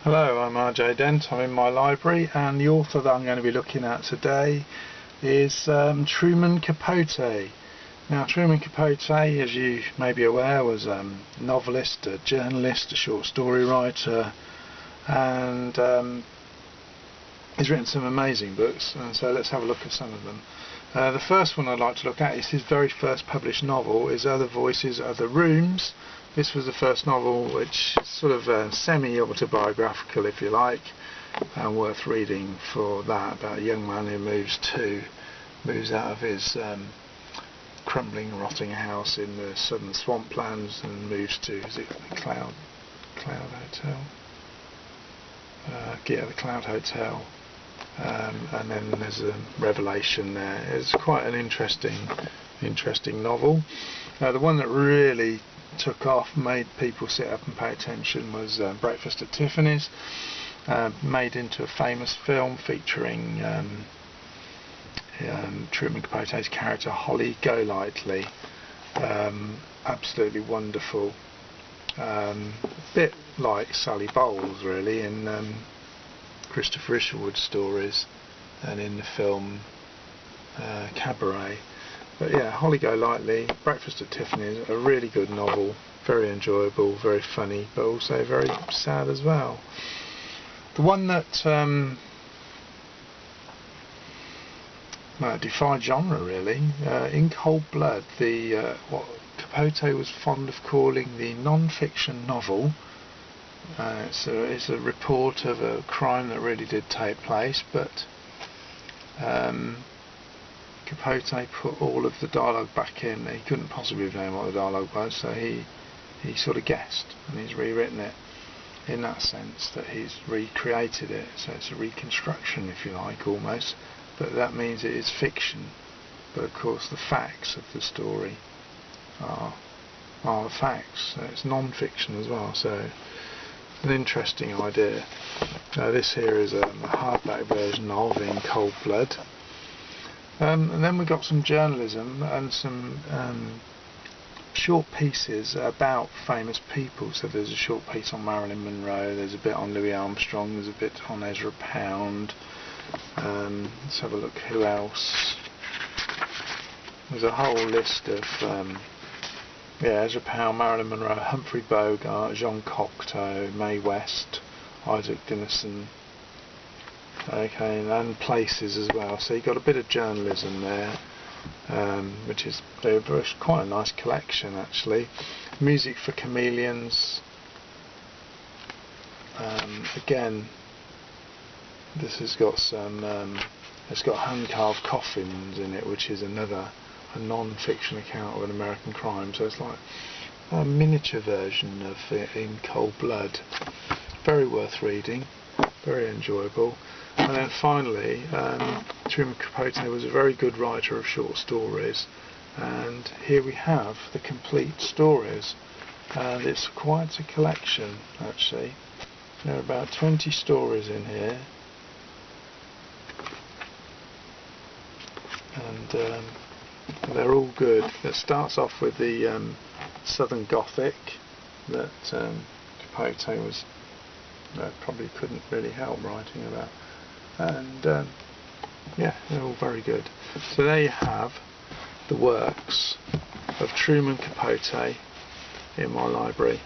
Hello, I'm R J Dent. I'm in my library, and the author that I'm going to be looking at today is Truman Capote. Now, Truman Capote, as you may be aware, was a novelist, a journalist, a short story writer, and he's written some amazing books, and so let's have a look at some of them. The first one I'd like to look at is his very first published novel, is Other Voices, Other Rooms. This was the first novel, which is sort of semi-autobiographical, if you like, and worth reading for that, about a young man who moves out of his crumbling, rotting house in the southern swamplands and moves to, is it the Cloud Hotel? The Cloud Hotel. And then there's a revelation there. It's quite an interesting novel. The one that really took off, made people sit up and pay attention, was Breakfast at Tiffany's, made into a famous film featuring Truman Capote's character Holly Golightly. Absolutely wonderful. A bit like Sally Bowles, really, in Christopher Isherwood's stories and in the film Cabaret. But yeah, Holly Golightly, Breakfast at Tiffany's, a really good novel, very enjoyable, very funny, but also very sad as well. The one that defied genre, really, In Cold Blood, what Capote was fond of calling the non-fiction novel. It's a report of a crime that really did take place, but Capote put all of the dialogue back in. He couldn't possibly have known what the dialogue was, so he sort of guessed, and he's rewritten it in that sense, that he's recreated it. So it's a reconstruction, if you like, almost, but that means it is fiction. But of course the facts of the story are the facts, so it's non-fiction as well. So an interesting idea. This here is a hardback version of In Cold Blood. And then we've got some journalism and some short pieces about famous people. So there's a short piece on Marilyn Monroe, there's a bit on Louis Armstrong, there's a bit on Ezra Pound. Let's have a look who else. There's a whole list of Ezra Pound, Marilyn Monroe, Humphrey Bogart, Jean Cocteau, Mae West, Isaac Dinesen. Okay, and places as well. So you've got a bit of journalism there, which is quite a nice collection, actually. Music for Chameleons. Again, this has got some. It's got hand-carved coffins in it, which is a non-fiction account of an American crime. So it's like a miniature version of In Cold Blood. Very worth reading, very enjoyable. And then finally, Truman Capote was a very good writer of short stories, and here we have the complete stories, and it's quite a collection, actually. There are about 20 stories in here, and they're all good. It starts off with the Southern Gothic that Capote was probably couldn't really help writing about, and yeah, they're all very good. So there you have the works of Truman Capote in my library.